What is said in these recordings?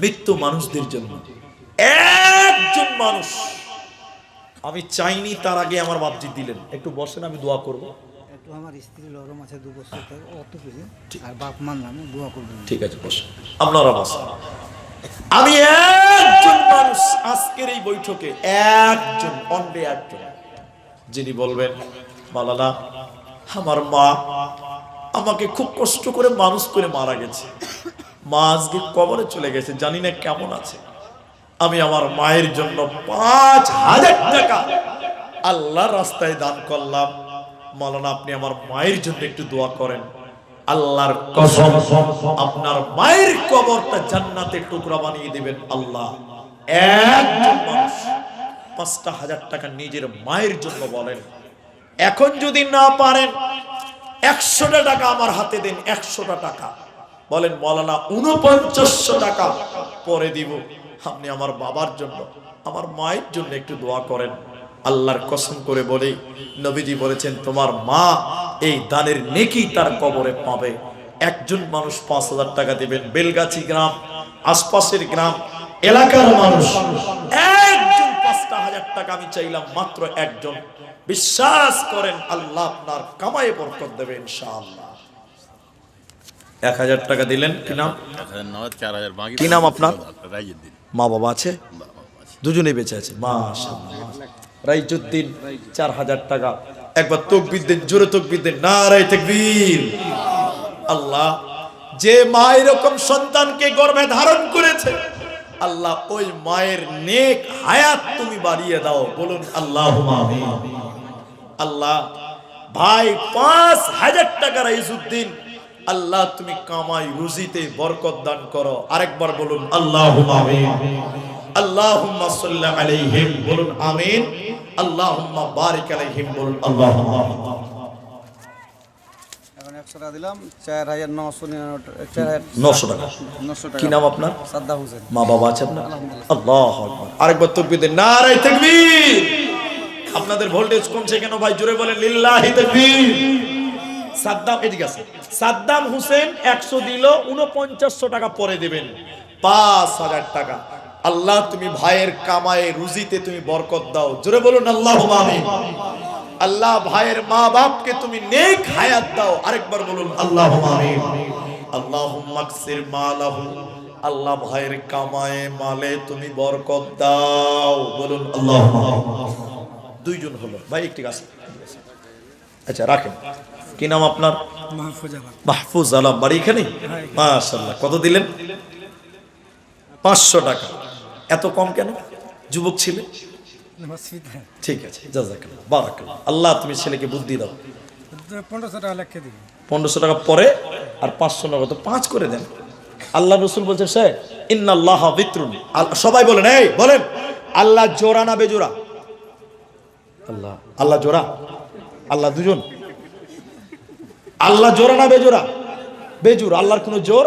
মৃত্যু মানুষদের জন্য। একজন মানুষ আমি চাইনি তার আগে আমার বাপজি দিলেন। একটু বসেন, আমি দোয়া করব। একটু আমার স্ত্রী লরম আছে 2 বছর থেকে, অত কিছু আর বাপ মার নামে দোয়া করবেন। ঠিক আছে, বসেন আপনারা বসেন। আমি একজন মানুষ আজকের এই বৈঠকে, একজন অনলি একজন, যিনি বলবেন মাওলানা আমার মা আমাকে খুব কষ্ট করে মানুষ করে মারা গেছে, মা আজকে কবরে চলে গেছে, জানি না কেমন আছে। আমি আমার মায়ের জন্য 5,000 টাকা আল্লাহর রাস্তায় দান করলাম। মাওলানা আপনি আমার মায়ের জন্য একটু দোয়া করেন। আল্লাহর কসম আপনার মায়ের কবরটা জান্নাতের টুকরা বানিয়ে দিবেন আল্লাহ। একজন মানুষ 5,000 টাকা নিজের মায়ের জন্য বলেন। এখন যদি না পারেন 100টা টাকা আমার হাতে দেন, 100টা টাকা বলেন মাওলানা 4900 টাকা পরে দিব। আপনি আমার বাবার জন্য আমার মায়ের জন্য একটু দোয়া করেন। আল্লাহর কসম করে বলি, নবীজি বলেছেন তোমার মা এই দানের নেকি তার কবরে পাবে। একজন মানুষ 5,000 টাকা দিবেন। বেলগাছি গ্রাম, আশপাশের গ্রাম, এলাকার মানুষ একজন 5,000 টাকা আমি চাইলাম, মাত্র একজন। বিশ্বাস করেন আল্লাহ আপনার কামায়ে বরকত দেবে ইনশাআল্লাহ। 1000 টাকা দিলেন। কি নাম? কি নাম আপনার? মা বাবা আছে? দুজনেই বেঁচে আছে মাশাআল্লাহ। রাইজুদ্দিন 4000 টাকা। একবার তাকবীর দেন, জোরে তাকবীর দেন, নারায়ে তাকবীর। আল্লাহ, যে মা এরকম সন্তানকে গর্ভে ধারণ করেছে আল্লাহ ওই মায়ের নেক হায়াত তুমি বাড়িয়ে দাও, বলুন আল্লাহুম্মা আমিন। আল্লাহ ভাই 5000 টাকা রাইজুদ্দিন, আল্লাহ তুমি কামাই রুজিতে বরকত দান করো। আরেকবার বলুন আল্লাহুম্মা আমিন। আল্লাহুম্মা সাল্লি আলাইহিম, বলুন আমিন। আল্লাহুম্মা বারিক আলাইহিম, বলুন আল্লাহুম্মা আমিন। এখন 100 টাকা দিলাম, 4999 900 টাকা। 900 টাকা। কি নাম আপনার? সাদ্দাম হোসেন। মা বাবা আছেন না? আল্লাহু আকবার। আরেকবার তাকবীর দেন, নারায়ে তাকবীর। আপনাদের ভোল্টেজ কমছে কেন ভাই? জোরে বলেন লিল্লাহি তাকবীর। সাদ্দাম, এদিকে আছে। সাদ্দাম হোসেন 100 দিল, 4900 টাকা পরে দিবেন। 5000 টাকা। আল্লাহ তুমি ভাইয়ের কামায়ে রুজিতে তুমি বরকত দাও, জোরে বলুন আল্লাহুম্মা আমিন। আল্লাহ ভাইয়ের মা বাপকে তুমি নেক হায়াত দাও, আরেকবার বলুন আল্লাহুম্মা আমিন। আল্লাহুম্মা আকসির মালাহু, আল্লাহ ভাইয়ের কামায়ে মালে তুমি বরকত দাও, বলুন আল্লাহুম্মা আমিন। দুইজন হলো ভাই, একটি আছে। আচ্ছা রাখেন। কি নাম আপনার? মাহফুজ আলম। মাহফুজ আলম, বাড়ি এখানে? মাশাআল্লাহ। কত দিলেন? 500 টাকা। এত কম কেন? যুবক ছিলেন। ঠিক আছে, জাযাকাল্লাহ, বারাকাল্লাহ। আল্লাহ তুমি ছেলেকে বুদ্ধি দাও। 1500 টাকা লেখে দিবি। 1500 টাকা পরে আর 500 টাকা তো 5 করে দেন। আল্লাহ রাসূল বলছেন স্যার ইন্নাল্লাহা বিত্রুন। সবাই বলেন, এই বলেন আল্লাহ জোড়া না বেজোড়া? আল্লাহ, আল্লাহ জোড়া? আল্লাহ দুজন? আল্লাহ জোড়া না বেজোড়া? বেজোড়। আল্লাহর কোনো জোর?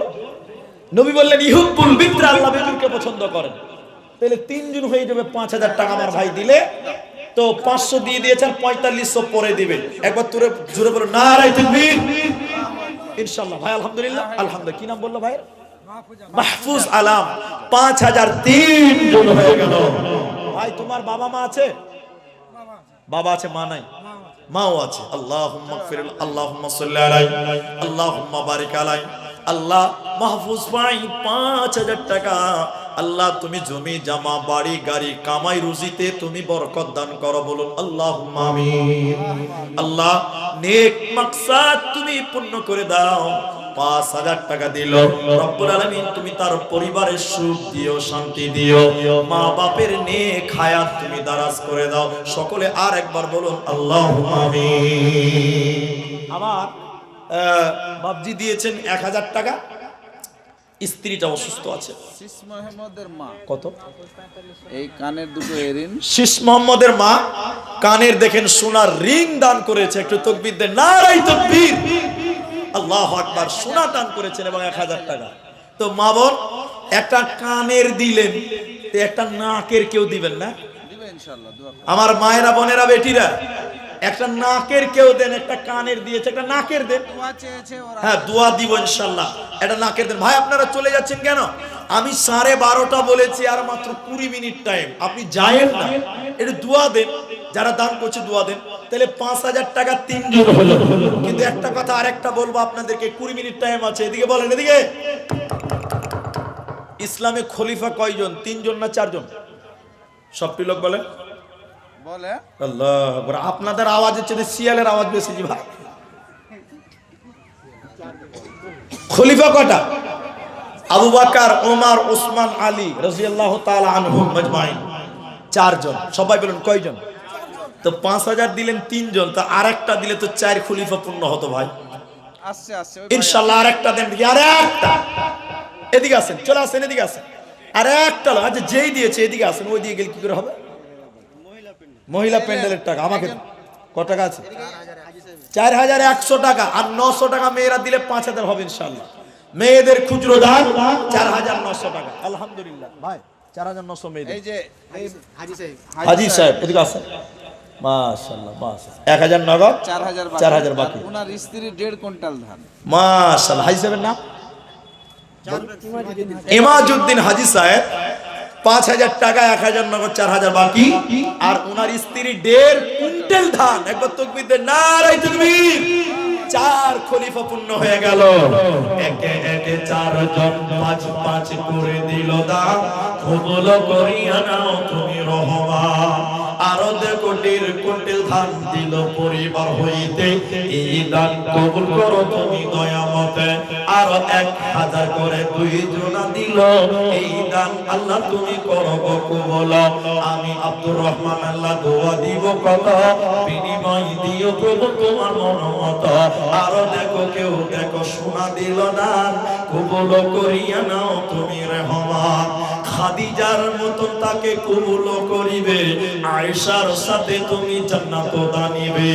নবী বললেন ইহুব্বুল বিত্রা, আল্লাহ বেজোড়কে পছন্দ করেন। তাহলে 3 জন হয়ে যাবে। 5000 টাকা আমার ভাই দিলে তো 500 দিয়ে দিয়েছে, আর 4500 পরে দিবেন। একবার তোরে জোরে বলো নারায়ে তাকবীর। ইনশাআল্লাহ ভাই, আলহামদুলিল্লাহ। আলহামদুলিল্লাহ। কি নাম বললো ভাই? মাহফুজ আলম। 5000 3 জন হয়ে গেল। ভাই তোমার বাবা মা আছে? বাবা আছে, মা নাই? মাও আছে। আল্লাহুম্মা গফির, আল্লাহুম্মা সাল্লি আলাইহি, আল্লাহুম্মা বারিক আলাইহি। আল্লাহ মাহফুজ ভাই 5000 টাকা, আল্লাহ তুমি জমি জামা বাড়ি গাড়ি কামাই রুজিতে তুমি বরকত দান করো, বলুন আল্লাহুম্মা আমিন। আল্লাহ নেক মাকসাদ তুমি পূর্ণ করে দাও। 5000 টাকা দিল, রব্বুল আলামিন তুমি তার পরিবারের সুখ দিও, শান্তি দিও, মা বাপের নেক হায়াত তুমি দারাজ করে দাও। সকলে আর একবার বলুন আল্লাহুম্মা আমিন। আমার বাপজি দিয়েছেন 1000 টাকা। স্ত্রীটা অসুস্থ আছে। শীষ মোহাম্মদের মা কত? এই কানের দুটো এরিন। শীষ মোহাম্মদের মা কানের দেখেন সোনার রিং দান করেছে। একটু তাকবীর দেন, নারায়ে তাকবীর। আল্লাহু আকবার। সোনা দান করেছেন এবং 1000 টাকা। তো মা বোন একটা কানের দিলেন, তো একটা নাকের কেউ দিবেন না? দিবে ইনশাআল্লাহ, দোয়া করুন। আমার মায়েরা বোনেরা বেটিরা একটা নাকের কেউ দেন, একটা কানের দিয়েছে, একটা নাকের দেন। দোয়া চেয়েছে ওরা। হ্যাঁ দোয়া দিব ইনশাআল্লাহ। এটা নাকের দেন। ভাই আপনারা চলে যাচ্ছেন কেন? আমি 12:30 বলেছি, আর মাত্র 20 মিনিট টাইম। আপনি যায়েন না, একটু দোয়া দেন। যারা দান করছে দোয়া দেন। তাহলে 5000 টাকা 3 জন হলো। কিন্তু একটা কথা আরেকটা বলবো আপনাদেরকে, 20 মিনিট টাইম আছে। এদিকে বলেন, এদিকে। ইসলামে খলিফা কয়জন? 3 জন না 4 জন? সবটি লোক বলেন। বলে আল্লাহু আকবার। আপনাদের আওয়াজের চেয়ে শিয়ালের আওয়াজ বেশি জি ভাই। খলিফা কয়টা? আবু বকর, ওমর, ওসমান, আলী রাদিয়াল্লাহু তাআলা আনহুম আজমাইন। 4 জন। সবাই বলেন কয়জন? তো 5000 দিলেন 3 জন, তো আরেকটা দিলে তো 4 খলিফা পূর্ণ হতো ভাই। আসছে আসছে ওই ইনশাআল্লাহ আরেকটা দেন, আরেকটা। এদিকে আসেন, চলে আসেন, এদিকে আসেন। আরেকটা লোক, আচ্ছা যেই দিয়েছে এদিকে আসেন। ওই দিয়ে গেলে কি করে হবে? মহিলা প্যান্ডেলের টাকা আমাকে দেন। কত টাকা আছে? 4100 টাকা। আর 900 টাকা মেয়েরা দিলে 5000 হবে ইনশাআল্লাহ। মেয়েদের খুচরো দান 4900 টাকা। আলহামদুলিল্লাহ ভাই, 4900 মেয়েদের। এই যে এই হাজী সাহেব এদিকে আসেন। মাশাআল্লাহ, মাশাআল্লাহ। 1000 নগদ, 4000 বাকি। ওনার স্ত্রী 1.5 কুইন্টাল ধান। মাশাআল্লাহ। হাজী সাহেবের নাম? ইমাজউদ্দিন হাজী সাহেব। 5000 টাকা, 1000 নগদ, 4000 বাকি। আর ওনার স্ত্রী 1.5 কুইন্টাল ধান। একবার তাকবীর দেন, নারায়ে তাকবীর। 4 খলিফা পূর্ণ হয়ে গেল। একে একে 4 জন 5 করে দিল দান। কবুল করিয়া নাও তুমি রহমান। আরো দেখো 1.5 কুইন্টাল ধান দিল পরিবার হইতে। এই দান কবুল করো তুমি দয়ামতে। আরো 1000 করে 2 জনা দিল। এই দান আল্লাহ তুমি করো কবুল। আমি আব্দুর রহমান আল্লাহ দোয়া দিব কত, বিনিময় দিও প্রভু তোমার মনোমত। আরো দেখো কেউ দেখো সোনা দিল দান, কবুল করিয়া নাও তুমি রহমান। খাদিজার মতন তাকে কবুল করিবে, আয়েশার সাথে তুমি জান্নাত দানিবে।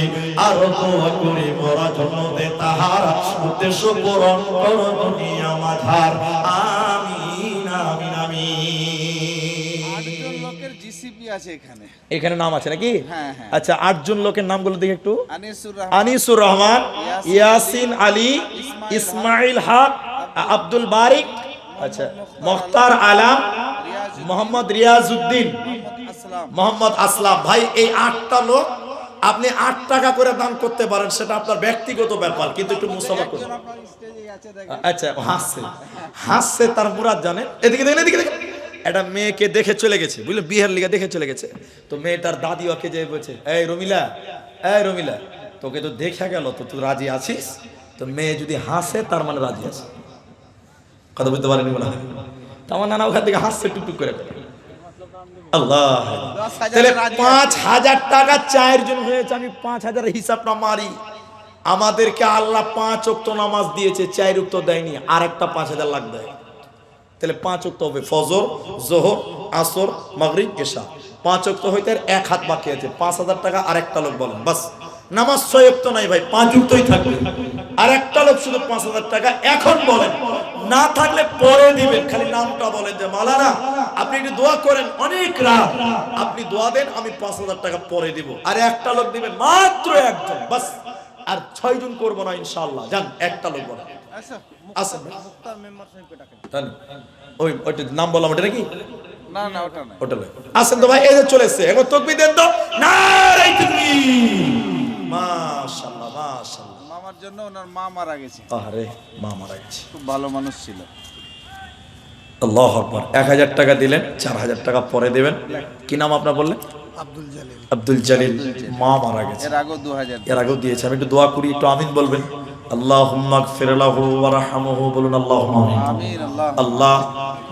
আরো দোয়া করি মোরা জন্নতে তাহার উদ্দেশ্য পূরণ করো দুনিয়া মাঝার। আমিন আমিন আমিন। 8 জন লোকের জিসিপি আছে এখানে। এখানে নাম আছে নাকি? হ্যাঁ, হ্যাঁ। আচ্ছা 8 জন লোকের নামগুলো দেখি একটু। আনিসুর রহমান, আনিসুর রহমান, ইয়াসিন আলী, ইসমাইল হক, আব্দুল বারিক, আচ্ছা মুখতার আলম, মোহাম্মদ রিয়াজউদ্দিন, আসলাম। মোহাম্মদ আসলাম। ভাই এই 8টা লোক আপনি 8 টাকা করে দান করতে পারেন, সেটা আপনার ব্যক্তিগত ব্যাপার, কিন্তু একটু মুসাফা করুন। একজন আপনার স্টেজে আছে দেখেন। আচ্ছা হাসছে, হাসছে তার মুরাদ জানেন। এদিকে দেখেন, এদিকে দেখেন। একটা মেয়েকে দেখে চলে গেছে, বুঝলেন, বিহার লিগা দেখে চলে গেছে। তো মেয়েটার দাদি ওকে যে বলছে, এই রমিলা, এই রমিলা, তোকে তো দেখা গেল, তো তুই রাজি আছিস? তো মেয়ে যদি হাসে তার মানে রাজি আছে। কথা বুঝতে পারেনি মনে হয়। তো আমার নানা ওখান থেকে হাসছে টুকটুক করে। আল্লাহ, তাহলে 5000 টাকা 4 জন হয়েছে। আমি 5000 হিসাবটা মারি। আমাদেরকে আল্লাহ 5 ওয়াক্ত নামাজ দিয়েছে, 4 ওয়াক্ত দেয়নি, আর একটা 5000 লাগবে। তাহলে 5 ওয়াক্ত হবে, ফজর, যোহর, আসর, মাগরিব, ইশা। 5 ওয়াক্ত হইতে আর 1 হাত বাকি আছে। 5000 টাকা আরেকটা লোক বলেন, বাস নামাজ 6 ওয়াক্ত নাই ভাই, 5 ওয়াক্তই থাকবে। আরেকটা লোক শুধু 5000 টাকা এখন বলেন, না থাকলে পরে দিবেন। খালি নামটা বলেন যে মাওলানা আপনি একটু দোয়া করেন, অনেক রাত আপনি দোয়া দেন, আমি 5000 টাকা পরে দিব। আর একটা লোক দিবেন, মাত্র একজন, বাস। আর 6 জন করবো না ইনশাআল্লাহ। যান একটা লোক বলেন। আচ্ছা, আসেন ওই ওইটা নাম বললাম, ওটা নাকি? না না ওটা না। ওটা নয়। আসেন তো ভাই, এই যে চলে এসেছে, এখন তাকবীর দেন তো। নারায়ে তাকবীর। মাশাআল্লাহ, মাশাআল্লাহ। মামার জন্য ওনার মা মারা গেছে। আরে মা মারা গেছে। খুব ভালো মানুষ ছিল। আল্লাহু আকবার। 1000 টাকা দিলেন, 4000 টাকা পরে দেবেন। কি নাম আপনার বললেন? আব্দুল জালিল। আব্দুল জালিল। মা মারা গেছে, এর আগেও 2000। এর আগেও দিয়েছে। আমি একটু দোয়া করি, একটু আমিন বলবেন। আল্লাহুম্মা গফির লাহু ওয়ারহামহু, বলুন আল্লাহুম্মা আমিন। আমিন। আল্লাহ আল্লাহ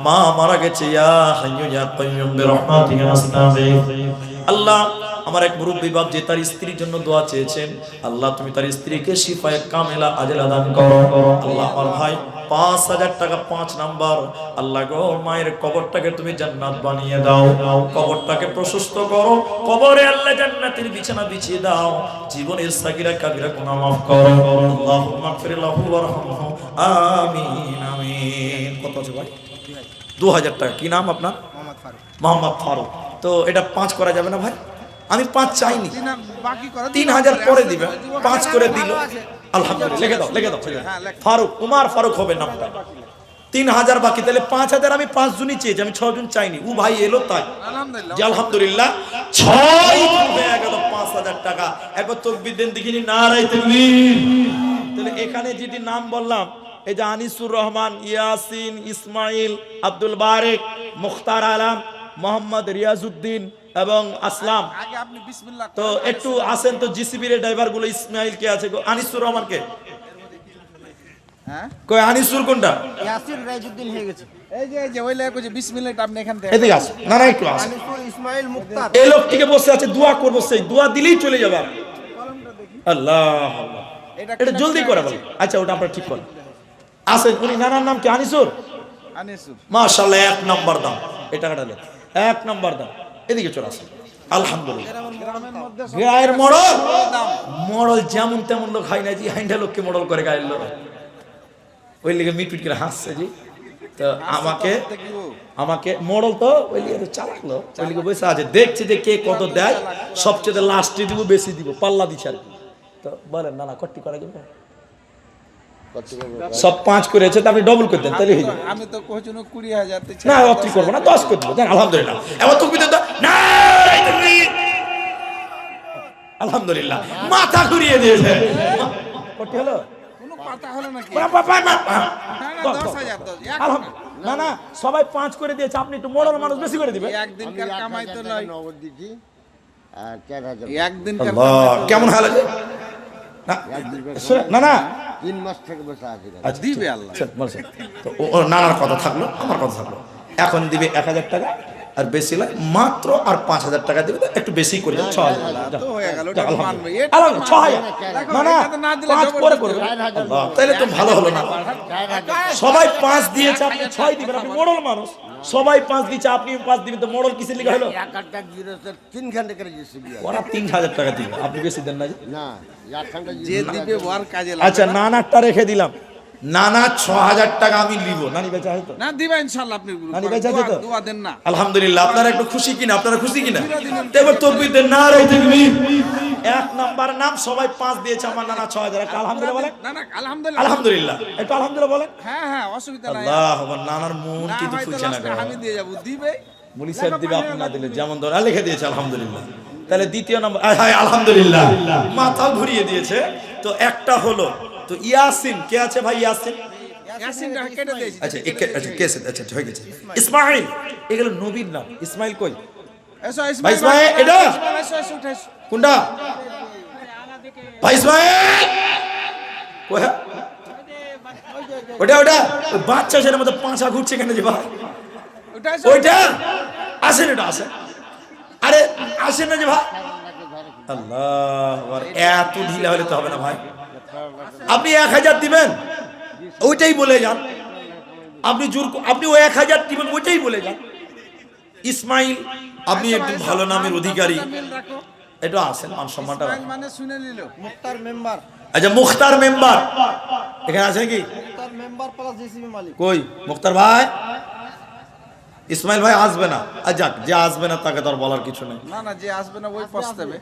মা মারা গেছে, ইয়া হাইয়্যু ইয়া কাইয়্যুম বিরহমাতিকা নাস্তাগীথ। আল্লাহ আমার এক মুরব্বী বাপ যে তার স্ত্রীর জন্য দোয়া চেয়েছেন, আল্লাহ তুমি তার স্ত্রীকে শিফায়ে কামেলা আজলা দান করো। আল্লাহ আমার ভাই 5000 টাকা 5 নাম্বার। আল্লাহ গো মায়ের কবরটাকে তুমি জান্নাত বানিয়ে দাও, কবরটাকে প্রশস্ত করো, কবরে আল্লাহ জান্নাতের বিছানা বিছিয়ে দাও, জীবনের সাগীরা কাবিরা গুনাহ মাফ করো। আল্লাহুম্মা গফির লাহু ওয়ারহামহু, আমিন আমিন। কত আছে ভাই? 2000 টাকা। কি নাম আপনার? মোহাম্মদ ফারুক। মোহাম্মদ ফারুক। তো এটা 5 করা যাবে না ভাই? আমি 5 চাইনি, বাকি করে 3000 পরে দিবে, 5 করে দিল। আলহামদুলিল্লাহ, লিখে দাও ফারুক, উমার ফারুক হবে নামটা। 3000 বাকি, তাহলে 5000 আমি 5 জনই চেয়েছি, আমি 6 জন চাইনি। ও ভাই এলো তাই যে আলহামদুলিল্লাহ 6 হয়ে গেল 5000 টাকা। একবার তাকবীর দেন দেখিনি, নারায়ে তাকবীর। তাহলে এখানে যেটি নাম বললাম, এই যে আনিসুর রহমান, ইয়াসিন, ইসমাইল, আব্দুল বারেক, মুখতার আলম, মোহাম্মদ রিয়াজউদ্দিন এবং আসলাম। আগে আপনি বিসমিল্লাহ তো একটু আসেন তো, জিসিবির ড্রাইভার গুলো। ইসমাইল কে আছে গো? আনিসুর রহমান কে? হ্যাঁ কই আনিসুর কোনটা? ইয়াসির রাইজউদ্দিন হয়ে গেছে। এই যে ওই লেখো যে বিসমিল্লাহটা আপনি এখান থেকে এদিকে আসো, না না একটু আসো। আনিসুর ইসমাইল মুক্তার। এই লোকটিকে বসে আছে, দোয়া করবো, সেই দোয়া দিলেই চলে যাবে। আল্লাহ আল্লাহ, এটা জলদি করে বলো। আচ্ছা ওটা আমরা ঠিক করি। আসেন, উনি নানার নাম কি? আনিসুর। আনিসুর মাশাআল্লাহ, 1 নম্বর দাম। এই টাকাটা লে, 1 নম্বর দাম। এদিকে চলে আসেন। আলহামদুলিল্লাহ, গ্রামের মধ্যে গায়ের মডল, দাম মডল যেমন তেমন লোক হয় না জি, হাইন্ডা লোককে মডল করে গায়ের লোক। ওই লিগে মিটমিট করে হাসছে জি। তো আমাকে মডল তো ওই লিগে চালাকলো, ওই লিগে বসে আছে, দেখছে যে কে কত দেয়। সবচেয়ে লাস্টে দিব, বেশি দিব, পাল্লা দিচ্ছে আর কি। তো বলেন না না, কট্টি করা যাবে? সব 5 করেছে, তো আপনি ডবল করে দেন, তাহলে হয়ে যাবে। আমি তো কইছি 20000 না অতি করবো না, 10 করে দেবো। দেন আলহামদুলিল্লাহ। এবার তুমি দেন তো, না আলহামদুলিল্লাহ, মাথা ঘুরিয়ে দিয়েছে। কত হলো? কোনো কথা হলো নাকি? দশ, 10000 না না, সবাই 5 করে দিয়েছে, আপনি একটু মডেল মানুষ বেশি করে দিবেন। একদিনকার কামাই তো নয়। নগদ দিচ্ছি আর 4000 একদিনকার আল্লাহ, কেমন হাল আছে? না না 3 মাস থেকে বসে আছি আচ্ছা, দিবে আল্লাহ। বলছেন তো, ওর নানার কথা থাকলো, আমার কথা থাকলো। এখন দিবে 1000 টাকা, আর বেশি নয়, মাত্র আর 5000 টাকা দিবে। একটু বেশি করে দেন, 6000 তো হয়ে গেল, ওটা তো মানবে। এটা আলহামদুলিল্লাহ, 6000 দেখো, না না, এটা তো না দিলে 5 জবর পরে দিতে করবে। হবে। আল্লাহ, তাহলে তো ভালো হলো না। সবাই 5 দিয়েছে, আপনি 6 দিবেন, আপনি মডেল মানুষ। সবাই 5 দিয়েছে, আপনি 5 দিবেন, তো মডেল কিসের লিখা হলো? 3 ঘন্টা করে জিসিবি ওরা 3000 টাকা দিবে, আপনি বেশি দেন না জি? না 1 ঘন্টা যে দিবে ওর কাজে আচ্ছা, লাগবে না। নানারটা রেখে দিলাম। নানা 6000 টাকা আমি নিব। নানি বেচা হয়তো? না দিবা ইনশাআল্লাহ, আপনি নানি বেচা আছে তো? দোয়া দেন না। আলহামদুলিল্লাহ, আপনারা একটু খুশি কিনা? আপনারা খুশি কিনা? এবার তাকবীর দেন, নারায়ে তাকবীর। 1 নাম্বার নাম, সবাই 5 দিয়েছে, আমার নানা 6000। একটা আলহামদুলিল্লাহ বলেন। না না আলহামদুলিল্লাহ। আলহামদুলিল্লাহ, একটু আলহামদুলিল্লাহ বলেন। হ্যাঁ অসুবিধা নাই। আল্লাহ, আমার নানার মন না কিন্তু হয়তো খুলছে না। লাস্টে আমি দিয়ে যাব, দিবে মুলি সাহেব দিবে, আপনি না দিলে যেমন ধরে লিখে দিয়েছে আলহামদুলিল্লাহ। তাহলে দ্বিতীয় নম্বর, হ্যাঁ আলহামদুলিল্লাহ, মাথা ঘুরিয়ে দিয়েছে। তো একটা হলো। তো ইয়াসিন কে আছে ভাই? ইয়াসিন, ইয়াসিনটা কেটে দিয়েছি। আচ্ছা আচ্ছা কে আছে? আচ্ছা হয়ে গেছে। ইসমাইল, এগুলো নবীর নাম। ইসমাইল কই? এসো ভাই ইসমাইল, এটা এসো উঠে এসো। কোনটা ভাই? ইসমাইল কই? হ্যাঁ ওটা ওটা, ওই বাচ্চা ছেলের মতো পাঁচা ঘুরছে কেন যে ভাই? উঠে এসো। ওইটা আসেন, এটা আসেন। আরে আসেন না যে ভাই। আল্লাহ, এত ঢিলা হলে তো হবে না ভাই। আপনি 1000 দিবেন, ওইটাই বলে যান। আপনি আপনি ওই 1000 দিবেন, ওইটাই বলে যান। ইসমাইল, আপনি একটু ভালো নামের অধিকারী, এটা আসেন, মান সম্মানটা রাখেন। মানে শুনে নিল। মুক্তার মেম্বার। আচ্ছা, মুখতার মেম্বার এখানে আছে নাকি? মুক্তার মেম্বার প্লাস জিসিবি মালিক। কই মুখতার ভাই? ইসমাইল ভাই আসবে না। যাক, যে আসবে না তাকে তো আর বলার কিছু নেই। না না, যে আসবে না ওই পস্তাবে।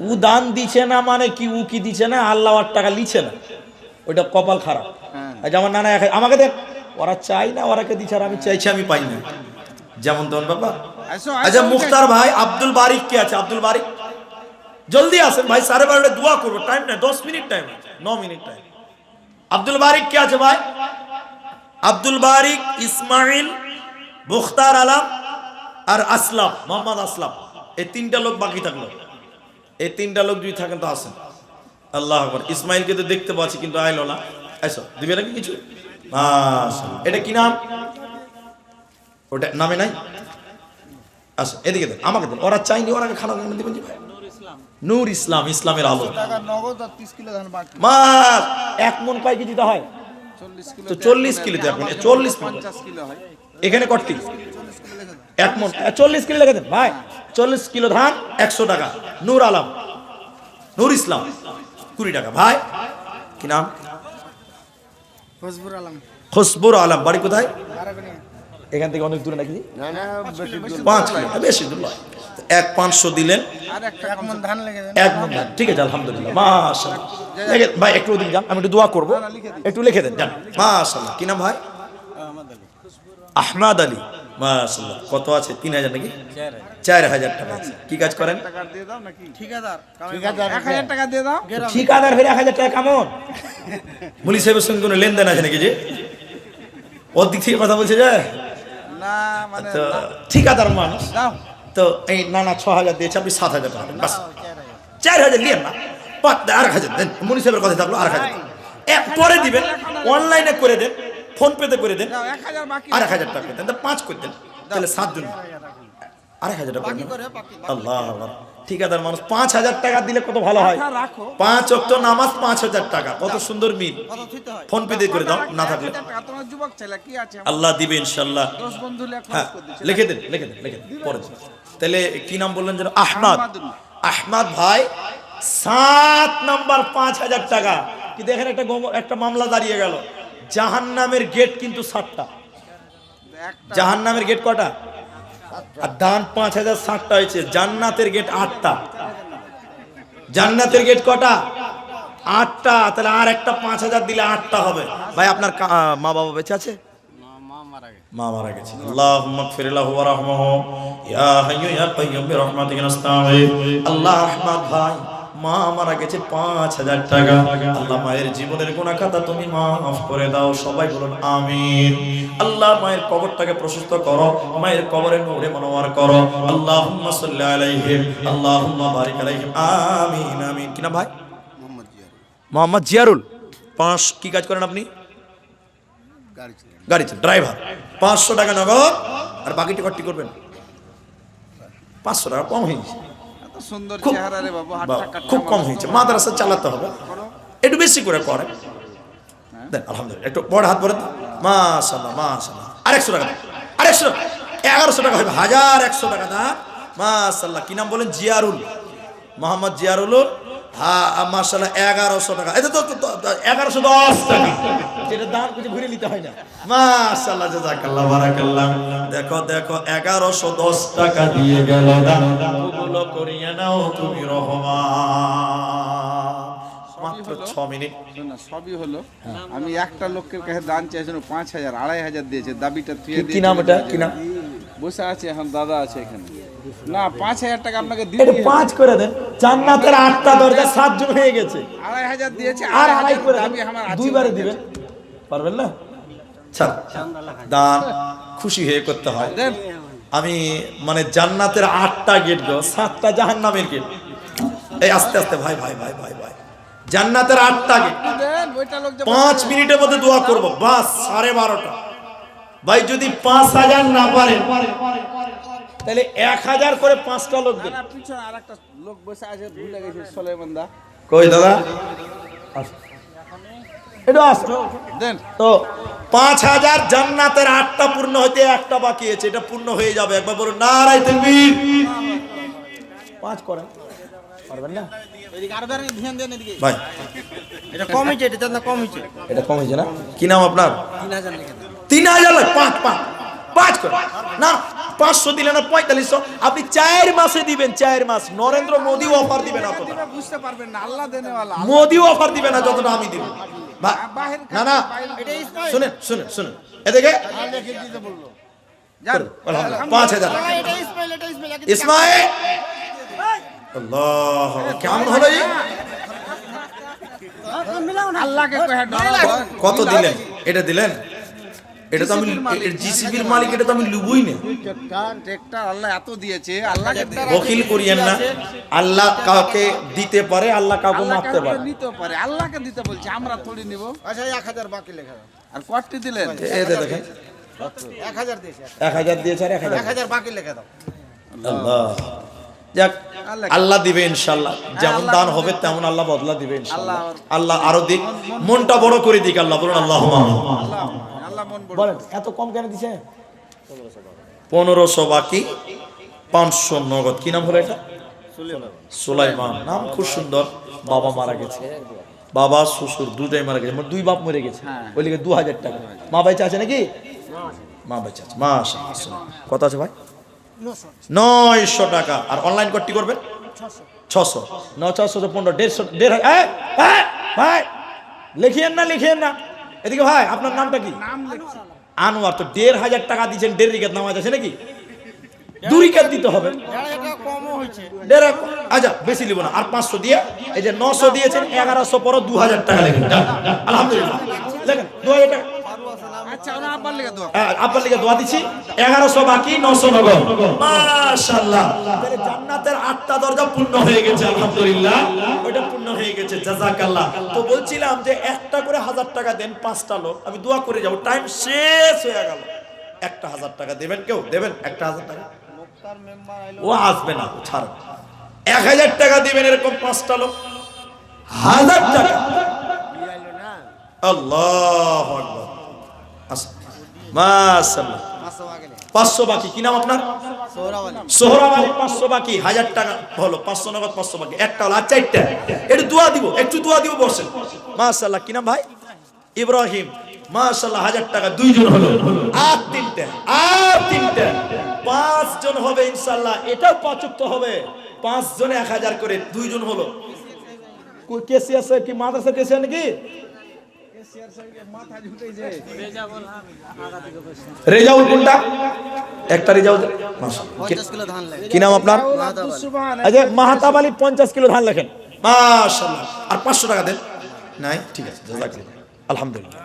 ও দান দিছে না মানে কি? ও কি দিছে না? আল্লাহ আর টাকা লিছে না, ওইটা কপাল খারাপ। আচ্ছা, আমার নানা আমাকে দেখ, ওরা চাই না, ওরাকে দিছে, আর আমি চাইছি, আমি পাই না, যেমন তেমন বাবা। আসো আচ্ছা, মুখতার ভাই। আব্দুল বারিক কে আছে? আব্দুল বারিক, জলদি আসেন ভাই, 12:30 দোয়া করবো, টাইম নাই, 10 মিনিট টাইম আছে, 9 মিনিট টাইম। আব্দুল বারিক কে আছে ভাই? আব্দুল বারিক, ইসমাইল, মুখতার আলম আর আসলাম, মোহাম্মদ আসলাম। এই 3টা লোক বাকি থাকলো। এই 3টা লোক যদি থাকেন তো আসেন। আল্লাহ আকবার। ইসমাইলকে তো দেখতে পাচ্ছি কিন্তু আইলো না। আইসো, দিবে নাকি কিছু? মাশাআল্লাহ। এটা কি নাম? ওটা নামে নাই। আসো এদিকে দেন, আমাকে দেন। ওরা চাইনি, ওরা খানা দিবেন জি ভাই। নূর ইসলাম, ইসলামের আলো। টাকা নগদ আর 30 কিলো ধান বাকি। মা 1 মন কয় কেজি দিতে হয়? 40 কিলো। তো 40 কিলো দেন, 40 50 কিলো হয়। এখানে কটি? 1 মন 40 কিলো লেগে দেন ভাই। 40 কিলো ধান 100 টাকা। নূর আলম, নূর ইসলাম 20 টাকা। ভাই কি নাম? ফজবুর আলম। খুশবুর আলম, বাড়ি কোথায়? বারাগনিয়া। এখান থেকে অনেক দূরে নাকি? না না বেশি দূর 5 কিলো, বেশি দূর নয়। তো 500 দিলেন, আর একটা এক মন ধান লেগে দেন। 1 মণ ধান। ঠিক আছে, আলহামদুলিল্লাহ, মাশাআল্লাহ। ভাই একটু ওদিকে যান, আমি একটু দোয়া করব, একটু লিখে দেন, যান। মাশাআল্লাহ। কি নাম ভাই? আহমদ আলী। মাশাআল্লাহ। কত আছে? 3000 নাকি? 4000 টাকা আছে। কি কাজ করেন? টাকা দিয়ে দাও নাকি? ঠিকাদার ঠিক আছে 1000 টাকা দিয়ে দাও। ঠিকাদার হয়ে 1000 টাকা কেমন? মুলি সাহেবের সঙ্গে কোনো লেনদেন আছে নাকি? যে ওর দিক থেকে কথা বলছে যে না মানে তো ঠিকাদার মানুষ, দাও। তো এই নানা 6000 দিয়েছে, আপনি 7000 টাকা দেন, বাস। 4000 নিয়েন না, 8000 দেন। মুলি সাহেবের কথা থাকলো 8000 এক পরে দিবেন, অনলাইনে করে দেন, ফোন পেতে করে দেন, দাও 1000 বাকি। 1000 টাকা দেন, তো 5 করে দেন, তাহলে 7 জন 1000 টাকা করে দেন। আল্লাহ আল্লাহ। ঠিকাদার মানুষ 5000 টাকা দিলে কত ভালো হয়। রাখো। 5 ওয়াক্ত নামাজ 5000 টাকা, কত সুন্দর মিল। ফোন পেতে করে দাও, না থাকলে 1000 টাকা তোমার যুবক ছেলে কি আছে? আল্লাহ দিবে ইনশাআল্লাহ। 10 বন্ধু লে হ্যাঁ, খরচ করে দিচ্ছে। লিখে দেন, লিখে দেন, লিখে দেন, পরে দেন। তাহলে কি নাম বললেন যেন? আহমদ। আহমদ ভাই 7 নাম্বার 5000 টাকা। কি দেখেন, একটা মামলা দাঁড়িয়ে গেল। জাহান্নামের গেট কিন্তু 7টা। একটা জাহান্নামের গেট কটা? আর দান 5060টা হয়েছে। জান্নাতের গেট 8টা। জান্নাতের গেট কটা? 8টা। তাহলে আর একটা 5000 দিলে 8টা হবে। ভাই আপনার মা বাবা বেঁচে আছে? মা মারা গেছে। আল্লাহুম্মা গফির লাহু ওয়া রাহমাহু ইয়া হাইয়্যু ইয়া কাইয়্যুম বিরহমাতিকা নাস্তাগীথ। আল্লাহ আহমদ ভাই মা মারা গেছে 5000 টাকা। আল্লাহ মায়ের জীবনের গুনাহ খাতা তুমি মাফ করে দাও। সবাই বলুন আমিন। আল্লাহ মায়ের কবরটাকে প্রশস্ত করো, মায়ের কবরে নূরে মনোয়ার করো। আল্লাহুম্মা সাল্লি আলাইহিম, আল্লাহুম্মা বারিক আলাইহিম, আমিন আমিন। কি না ভাই? মোহাম্মদ জিয়ারুল। কি কাজ করেন আপনি? গাড়ি ড্রাইভার। 500 টাকা নগদ, আর বাকি টিকটটি করবেন 500 টাকা। কম হয়েছে, এত সুন্দর খুব- চেহারা রে বাবু, বাহ, হাতটা কাটটা খুব কম হয়েছে। মাদ্রাসা চালাতে হবে, একটু বেশি করে করেন। দেন আলহামদুলিল্লাহ, একটু বড় হাত ভরে দেন। মাশাআল্লাহ মাশাআল্লাহ। আর 100 টাকা, আর 100 টাকা, 1100 টাকা হবে। 1100 টাকা দাম। মাশাআল্লাহ। কি নাম বলেন? জিয়ারুল, মোহাম্মদ জিয়ারুল। হ্যাঁ মাশাআল্লাহ, 1100 টাকা। এটা তো 1110 টাকা। যেটা দাম কিছু ঘুরে নিতে হয় না। মাশাআল্লাহ, জাযাকাল্লাহ, বারাকাল্লাহ। দেখো দেখো, 1110 টাকা দিয়ে গেল দান। ওগুলো করিয়ে নাও তুমি রহমান। মাত্র 6 মিনিট। না সবই হলো। আমি একটা লোকের কাছে দান চাইছিল 5000, 2500 দিয়েছে, দাবিটা তুই কি নাম এটা? কি নাম? বসে আছে এখন, দাদা আছে এখানে। না 5000 টাকা আপনাকে এটা দিতে 5 করে দেন। জান্নাতের 8টা দরজা, 7 জন হয়ে গেছে। 2500 দিয়েছে, আর আড়াই করে দাবি দেন, আমার আছে। দুইবারে দিবেন, পারবেন না? ছাড়, দান খুশি হয়ে করতে হয়। দেন। আমি মানে জান্নাতের 8টা গেট গো, 7টা জাহান্নামের গেট। এই আস্তে আস্তে ভাই ভাই ভাই ভাই ভাই, জান্নাতের 8টা গেট। দেন ওইটা লোক যে 5 মিনিটের মধ্যে দোয়া করব, বাস 12:30। ভাই যদি 5000 না পারেন তাহলে 1000 করে 5টা লোক দেন। না পিছনে আরেকটা লোক বসে আছে, ভুলে গেছে, সুলাইমান দা। কই দাদা? এটা আসো। দেন। তো 5000 জান্নাতের 8টা পূর্ণ হইতে একটা বাকি আছে, এটা পূর্ণ হয়ে যাবে। একবার বলুন নারায়ে তাকবীর। 5 করেন, পারবেন না? এদিকে আরো দাঁড়িয়ে ধ্যান দেন এদিকে। ভাই এটা কম হয়েছে, এটা চান্দা কম হয়েছে। এটা কম হয়েছে না? কি নাম আপনার? 3000 লিখে দেন। 3000 লাগে। 5 করে না, 500 দিলে না 4500। আপনি 4 মাসে দিবেন, 4 মাস। নরেন্দ্র মোদী অফার দিবেন না, দিবে বুঝতে পারবেন না, আল্লাহ দেনেওয়ালা। মোদী অফার দিবে না যতটা আমি দিব। বাহির না না, এটা ইসমাইল। শুনেন শুনেন শুনেন, এদিকে যান। 5000। এটা ইসমাইল, এটা ইসমাইল। ইসমাইল, আল্লাহ কেমন হলো? আল্লাহকে কহে ডরাও। কত দিলেন? এটা দিলেন? এটা তো আমি জিসিবির মালিক, এটা তো আমি লুবই না। ট্রেক্টর আল্লাহ এত দিয়েছে, আল্লাহকে বকিল করিয়েন না। আল্লাহ কাউকে দিতে পারে, আল্লাহ কাউকে আল্লাহ মারতে পারে। কাউকে নিতে পারে, আল্লাহকে দিতে বলছে, আমরা থোড়ি নিব। আচ্ছা 1000 বাকি লেখা দাও। আর কয়টি দিলেন? এই যে দেখেন, 1000 দিয়েছে। 1000 দিয়েছে আর 1000। 1000 বাকি লেখা দাও। আল্লাহ যাক, আল্লাহ দিবে ইনশাআল্লাহ। যেমন দান হবে তেমন আল্লাহ বদলা দিবে ইনশাআল্লাহ। আল্লাহ আরো দিক, মনটা বড় করে দিক আল্লাহ। বলুন আল্লাহুম্মা আমিন। আল্লাহ মন বড়। বলেন এত কম কেন দিছে? 1500 বাকি, 500 নগদ। কি নাম হলো এটা? সুলাইমান। নাম খুব সুন্দর। বাবা মারা গেছে, বাবা শ্বশুর দুটাই মারা গেছে, 2 বাপ মরে গেছে। ওই লিগে 2000 টাকা। মা বেঁচে আছে নাকি? মা বেঁচে আছে, মাশাআল্লাহ। কত আছে ভাই? 900 টাকা। আর অনলাইন করতে করবেন 600। 900 15 150 1.5। ভাই লিখিয়েন না এদিকে ভাই, আপনার নামটা কি? আনোয়ার। তো 1.5 টাকা দিচ্ছেন, 1.5 রিকাত নামাজ আছে নাকি? 2 রিকাত দিতে হবে। আচ্ছা বেশি নিব না, আর 500 দিয়ে এই যে 900 দিয়েছেন, 1100 পর 2000 টাকা লেখেন। আলহামদুলিল্লাহ লেখেন 2000 টাকা। আচ্ছা ওরা আব্বার লেগে দোয়া। আপনার লিগে দোয়া দিচ্ছি। 1100 বাকি, 900 নগদ। মাশাআল্লাহ। তাহলে জান্নাতের 8টা দরজা পূর্ণ হয়ে গেছে, আলহামদুলিল্লাহ। ওটা পূর্ণ হয়ে গেছে, জাযাকাল্লাহ। তো বলছিলাম যে একটা করে 1000 টাকা দেন, 5টা লোক, আমি দোয়া করে যাব। টাইম শেষ হয়ে গেল। একটা 1000 টাকা দেবেন, কেউ দেবেন একটা 1000 টাকা? ও আসবে না, ছাড়। 1000 টাকা দিবেন, এরকম 5টা লোক 1000 টাকা। আল্লাহু আকবার। মাশাআল্লাহ। 500 বাকি। কি নাম আপনার? সোহরাব আলী। 500 বাকি, 1000 টাকা হলো। 500 নগদ, 500 বাকি, একটা হলো। আর 4টা একটু দোয়া দিব, বসেন। মাশাআল্লাহ। কি নাম ভাই? ইব্রাহিম। মাশাআল্লাহ। 1000 টাকা, 2 জন হলো। আর 3টা 5 জন হবে ইনশাআল্লাহ। এটাও 5 ওয়াক্ত হবে। 5 জনে 1000 করে, 2 জন হলো। কোই কেসি আছে কি? মাদ্রাসা কেসি নাকি? রেজাউল কোনটা? একটা রেজাউল। কি নাম আপনার? আচ্ছা মাহতাব আলী। 50 কিলো ধান লেখেন। মাশাআল্লাহ। আর 500 টাকা দেন। নাই, ঠিক আছে, জাযাকাল্লাহ। আলহামদুলিল্লাহ।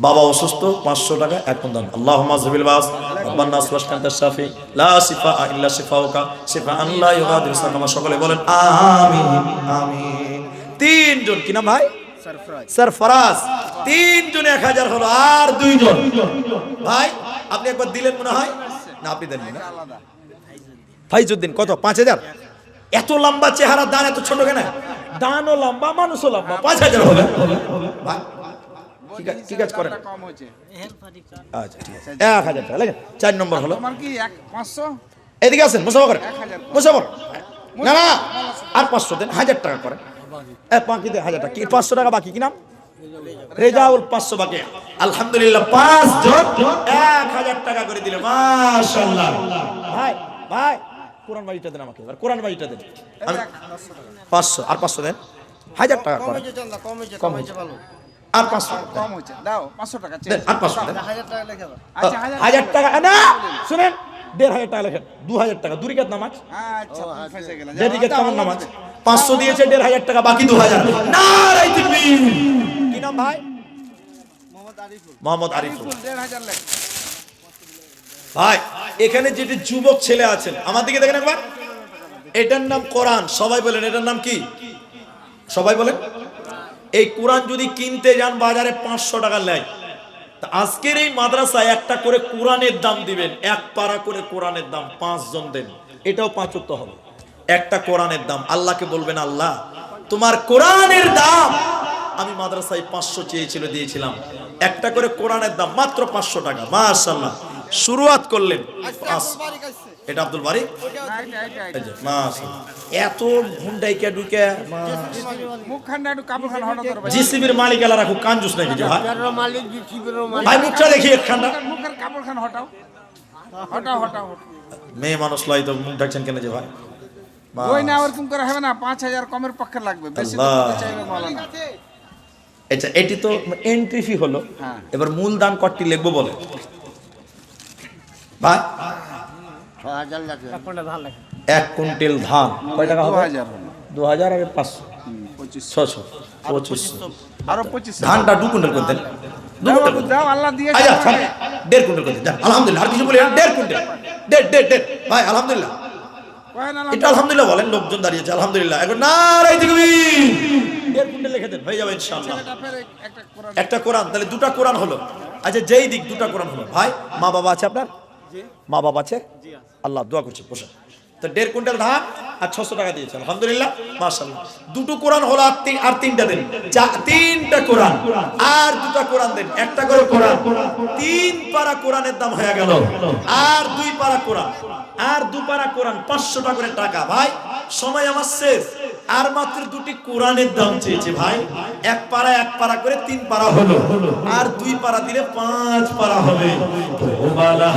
বাবা অসুস্থ, 500 টাকা 1 মণ ধান। আল্লাহুম্মা যবিল বাস রাব্বান নাস ওয়াশফিআনতা শাফি লা শিফা ইল্লা শিফাউকা শিফাআন লা ইউগাদিরু সাকামা। সকলে বলেন আমিন আমিন। 3 জন। কি নাম ভাই? সরফরাজ। 3 জনে 1000 হলো। আর 2 জন ভাই, আপনি একবার দিলেন মনে হয় না? আপনি দেন না? ফাইজউদ্দিন। কত? 5000। এত লম্বা চেহারা, দান এত ছোট কেন? দানও লম্বা, মানুষও লম্বা। 5000 হবে ভাই। কি কাজ করেন? কম হয়েছে। আচ্ছা ঠিক আছে, 1000 টাকা লেখেন। 4 নম্বর হলো। তোমার কি 500? এদিকে আসেন, মুসাফা করেন। না না, আর 500 দেন, 1000 টাকা করেন। বাকি 1000 টাকা। কি 500 টাকা বাকি? কি নাম? রেজাউল। 500 বাকি। আলহামদুলিল্লাহ। 5 জন 1000 টাকা করে দিলে। মাশাআল্লাহ। ভাই কোরআন বাড়িটা দেন আমাকে, এবার কোরআন বাড়িটা দেন। আমি 500 আর 500 দেন, 1000 টাকা করেন। কম হয়েছে ভালো। আর 500 কম হয়েছে, দাও 500 টাকা দেন। আর 500 দেন। 1000 টাকা লেখা। আচ্ছা 1000 টাকা না, শুনেন, 1500 টাকা লেখেন। 2000 টাকা। 2 রিকাত নামাজ। আচ্ছা তুমি ফেসে গেলে। 1.5 রিকাত কেমন নামাজ? 500 দিয়েছে, 1500 টাকা বাকি 2000। নারে তাকবীর। কি নাম ভাই? মোহাম্মদ আরিফুল। 1500 লেখ। ভাই এখানে যেটি যুবক ছেলে আছেন, আমার দিকে দেখেন একবার। এটার নাম কোরআন। সবাই বলেন এটার নাম কি? সবাই বলেন। এই কোরআন যদি কিনতে যান বাজারে 500 টাকা নেয়। তা আজকের এই মাদ্রাসায় একটা করে কোরআনের দাম দিবেন, 1 পারা করে কোরআনের দাম 5 জন দেন, এটাও 5 ওয়াক্ত হবে। একটা কোরআনের দাম। আল্লাহকে বলবেন, আল্লাহ তোমার কোরআনের দাম আমি মাদ্রাসায় 500 চেয়েছিল, দিয়েছিলাম। একটা করে কোরআনের দাম মাত্র 500 টাকা। মাশাআল্লাহ। শুরুয়াত করলেন। এটা আব্দুল বারী। এত ঘুন্ডাইকে ঢুকে মুখখানটা একটু কাপড়খান হঠাৎ করে। জিসিবির মালিক এলা রাখো, কাঞ্জুস নাকি যে ভাই? ভাই মুখটা দেখি একখানটা। মুখের কাপড়খান হটাও। মেয়ে মানুষ লয় তো মুখ ঢাকছেন কেন যে ভাই? ওই না ওরকম করে হবে না। 5000 কমের পক্ষে লাগবে, বেশি তো দিতে চাইবে মাওলানা। আচ্ছা এটি তো এন্ট্রি ফি হলো। হ্যাঁ। এবার মূল দান কতটি লিখবো বলে ভাই? 6000 লাগে। 1 কুইন্টাল ধান কয় টাকা হবে? 2000 হলো। 2000 আর 500 2500 600 2500। আরো 2500 ধানটা 2 কুইন্টাল করে দেন। 2 দাও, কুইন্টাল দাও, আল্লাহ দিয়েছে। আচ্ছা 1.5 কুইন্টাল করে দেন। আলহামদুলিল্লাহ। আর কিছু বলি? 1.5 কুইন্টাল। দেড় ভাই। আলহামদুলিল্লাহ। কয়েন এটা আলহামদুলিল্লাহ বলেন। লোকজন দাঁড়িয়েছে। আলহামদুলিল্লাহ। এখন নারে তাকবীর। 1.5 কুইন্টাল লিখে দেন, হয়ে যাবে ইনশাআল্লাহ। একটা কোরআন, তাহলে 2টা কোরআন হলো। আচ্ছা যেই দিক 2টা কোরআন হলো। ভাই মা বাবা আছে আপনার? মা বাবা আছে? আল্লাহ দোয়া করছি, বসে। তো 1.5 কুইন্টাল ধান আর 600 টাকা দিয়েছেন, আলহামদুলিল্লাহ। মাশাআল্লাহ। 2টো কোরআন হলো, আর 3টা দেন। 3টা কোরআন আর 2টা কোরআন দেন। একটা করে কোরআন, 3 পারা কোরআনের দাম হয়ে গেল। আর 2 পারা কোরআন আর 2 পারা কোরআন 500 টাকা করে টাকা। ভাই সময় আমার শেষ, আর মাত্র 2টি কোরআনের দাম চেয়েছে ভাই। 1 পারা করে 3 পারা হলো, আর 2 পারা দিলে 5 পারা হবে। ও বালা